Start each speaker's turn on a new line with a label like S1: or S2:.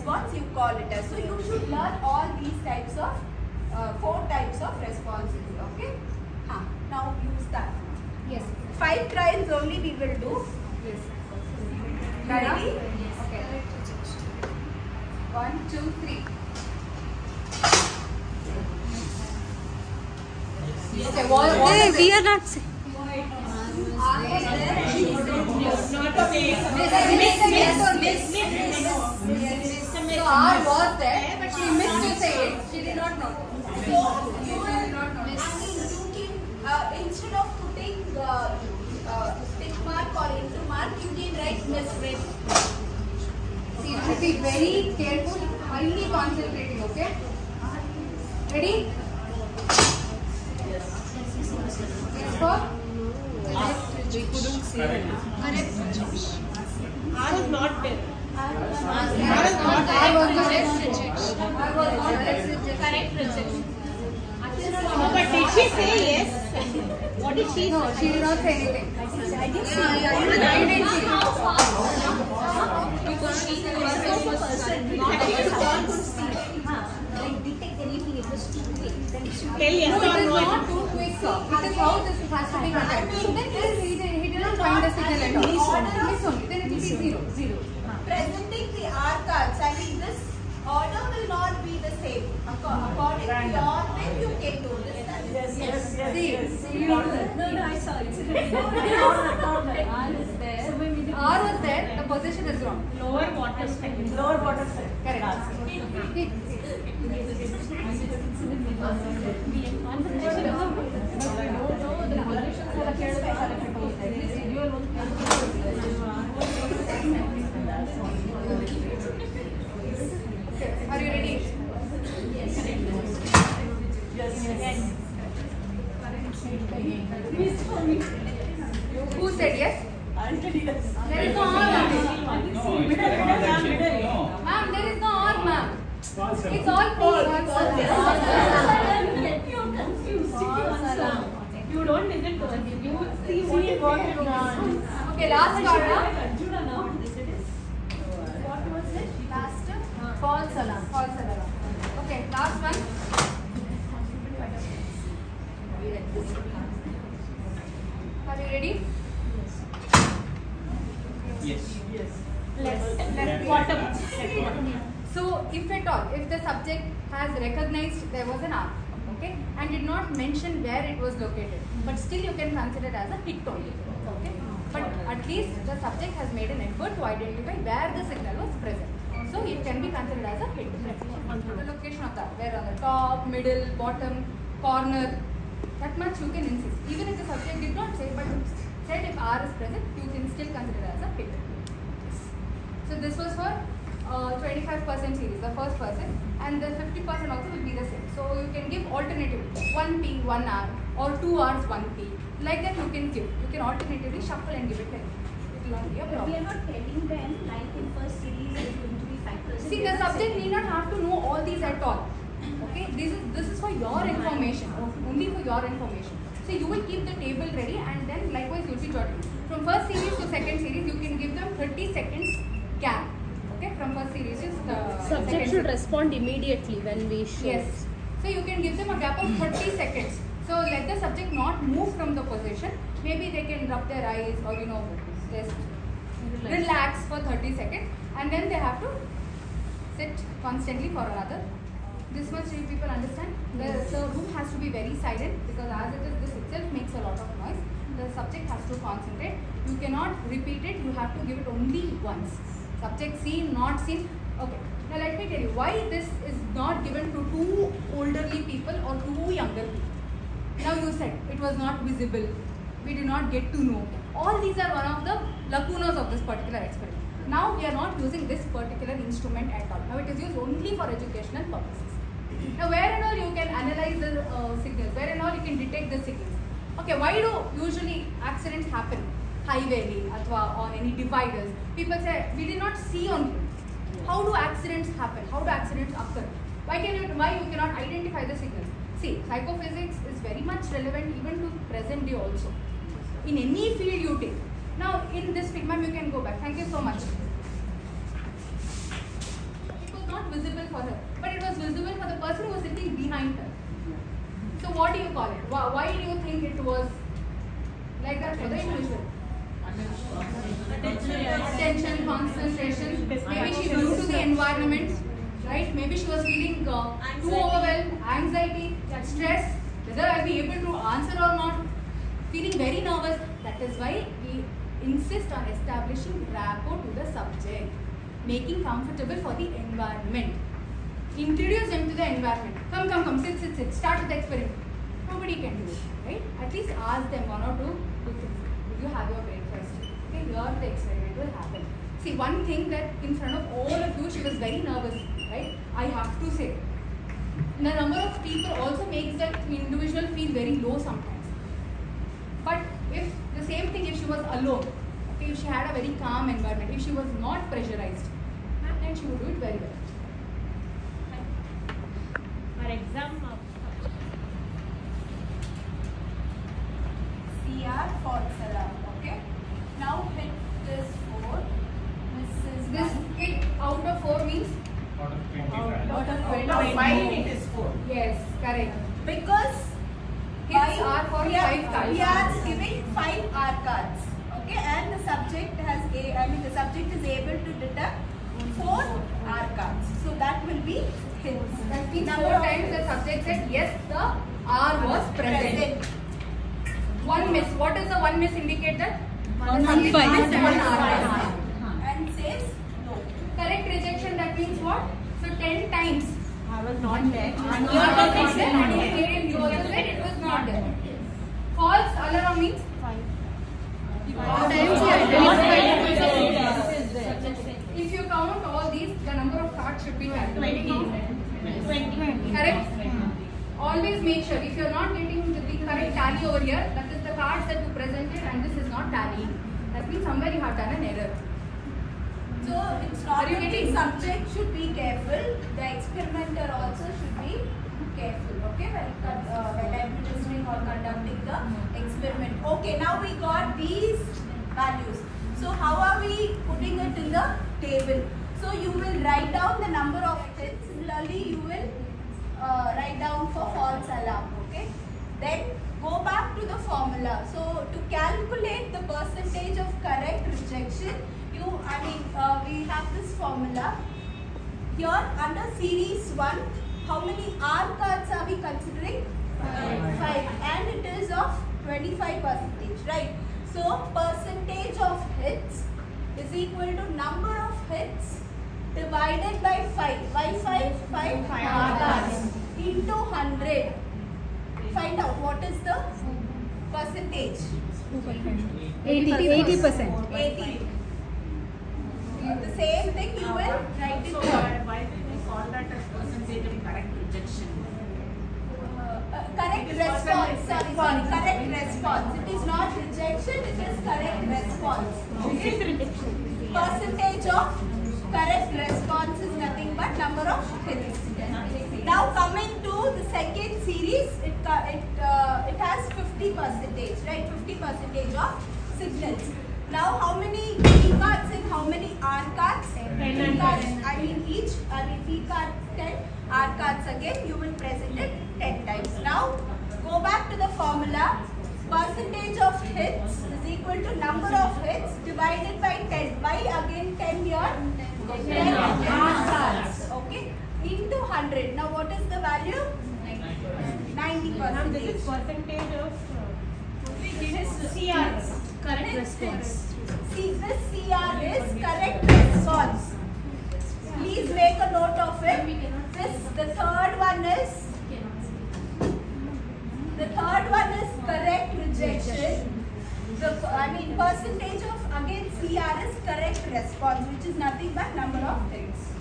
S1: response you call it as. So you should learn all these types of 4 types of responses. Okay. Now use that. Yes. 5 trials only we will do. Yes. Ready? Okay. 1, 2, 3. Okay.
S2: Hey, we are not saying.
S1: So R was there, but she missed to say it. She did not know. So you will not know. Instead of putting tick mark or into mark, you can write misread. See, you should be very careful, highly concentrating. Okay. Ready? Yes.
S3: We couldn't see it. R is not there.
S1: R was not correct rejection.
S3: But did she say yes? What did she say?
S1: No, she did not say anything. I didn't see.
S3: I
S1: didn't see.
S3: Because she was also a person. Not
S4: detect anything, it was too quick.
S3: tell yes
S1: No,
S3: or
S1: it is
S3: no.
S1: not too quick, sir. It is how this has to be conducted. So then he did not find the signal at all. Miss only. Then it will be 0. Presenting the R cards, I mean this order will not be the same. According to your thing, you can do this.
S4: Yes.
S1: See,
S4: No, I saw it.
S1: R was there, the position is wrong.
S3: Lower water side.
S1: Correct. Are you ready? Yes. Who said yes? There is no R, ma'am. Ma'am, there is no R, ma'am. It's all false.
S4: You're confused.
S3: You don't listen to us. You see what it is.
S1: Okay, last card.
S4: What was it?
S1: Last false alarm. False alarm. Okay, last one. Are you ready?
S5: Yes.
S3: Left bottom.
S1: So, if at all, if the subject has recognized there was an R, okay, and did not mention where it was located, but still you can consider it as a hit only, okay. But at least the subject has made an effort to identify where the signal was present. So, it can be considered as a hit. The location of that, where on the top, middle, bottom, corner, that much you can insist. Even if the subject did not say, but said if R is present, you can still consider it as a hit. So, this was for 25% series, the first person, and the 50% also will be the same. So you can give alternatively 1P, 1R, or 2 Rs, 1P. Like that you can give. You can alternatively shuffle and give it like that. It will not be a problem.
S4: We are not telling them like in first series is going to be 5%.
S1: See, the subject need not have to know all these at all. Okay, this is for your information, only for your information. So you will keep the table ready, and then likewise you will be jotting. From first series to second series, you can give them 30 seconds gap. Okay, from first series is the
S2: Subject should respond immediately when we show.
S1: Yes. So you can give them a gap of 30 seconds. So let the subject not move from the position. Maybe they can rub their eyes or just relax for 30 seconds, and then they have to sit constantly for another. This much you people understand? The room has to be very silent, because as it is, this itself makes a lot of noise. The subject has to concentrate. You cannot repeat it. You have to give it only once. Subject seen, not seen. Okay. Now let me tell you why this is not given to 2 elderly people or 2 younger people. Now you said it was not visible. We did not get to know. All these are one of the lacunas of this particular experiment. Now we are not using this particular instrument at all. Now it is used only for educational purposes. Now where and all you can analyze the signals, where and all you can detect the signals. Okay, why do usually accidents happen? Highway or on any dividers. People say we did not see only. How do accidents happen? How do accidents occur? Why you cannot identify the signals? See, psychophysics is very much relevant even to present day also. In any field you take. Now in this field, ma'am, you can go back. Thank you so much. People not visible for her, but it was visible for the person who was sitting behind her. So what do you call it? Why do you think it was like that for the individual? Attention, concentration. Maybe she grew to the environment, right? Maybe she was feeling too overwhelmed, anxiety, stress, whether I'll be able to answer or not, feeling very nervous. That is why we insist on establishing rapport to the subject, making comfortable for the environment. Introduce them to the environment. Come, sit. Start with the experiment. Nobody can do it, right? At least ask them one or two things. Will you have your breakfast? Okay, here the experiment will happen. See, one thing that in front of all of you, she was very nervous, right? I have to say. The number of people also makes that individual feel very low sometimes. But if the same thing, if she was alone, okay, if she had a very calm environment, if she was not pressurized, then she would do it very well.
S3: For exam,
S4: CR false alarm. Okay. Now hit this 4.
S1: This hit out of 4 means?
S5: Out of 25.
S4: Out of
S3: 5
S4: 25.
S3: it is 4.
S1: Yes, correct.
S4: Because
S1: Hits are for 5 cards.
S4: we are giving 5 R cards. Okay, and the subject the subject is able to detect 4 R cards. So that will be hits.
S1: That means 4 times the subject said yes, the R was present. 1 miss. What is the 1 miss indicator? The subject missed 1 R.
S4: And says no.
S1: Correct rejection, that means what? So 10 times.
S3: I was not there.
S1: You also said it was not there. False alarm means? 5 If you count all these, the number of cards should be 20. Correct? Always make sure, if you are not getting the correct tally over here, that is the cards that you presented and this is not tallying. That means somewhere you have done an error.
S4: So it's not
S1: Are you
S4: that the
S1: getting-
S4: subject should be careful, the experimenter also should be careful, okay, when administering or conducting the experiment. Okay, now we got these values. So how are we putting it in the table? So you will write down the number of hits. Similarly, you will write down for false alarm, okay. Then go back to the formula. So to calculate the percentage of correct rejection, we have this formula. Here under series 1, how many R cards are we considering? 5. And it is of 25%, right? So percentage of hits is equal to number of hits divided by 5. Why 5? 5 R cards into 100. Find out what is the percentage.
S2: 80%.
S4: 80. The same thing you will write it
S3: So
S4: down.
S3: why did we call that as percentage of correct rejection?
S4: Correct response. Sorry. Correct response. It is not rejection. It is correct response.
S3: This is rejection.
S4: Percentage of correct response is nothing but number of hits. Now coming to the second series, it has 50%, right? 50% of signals. Now how many P cards and how many R cards?
S3: 10 and 10.
S4: P card 10, R cards again you will present it 10 times. Now go back to the formula. Percentage of hits is equal to number of hits divided by 10. Why again 10 here? 10 R cards. Okay. Into 100. Now what is the value? 90%.
S3: Now this is percentage of CR.
S2: Correct response.
S4: See, this CR is correct response. Please make a note of it. The third one is correct rejection. Percentage of again CR is correct response, which is nothing but number of hits.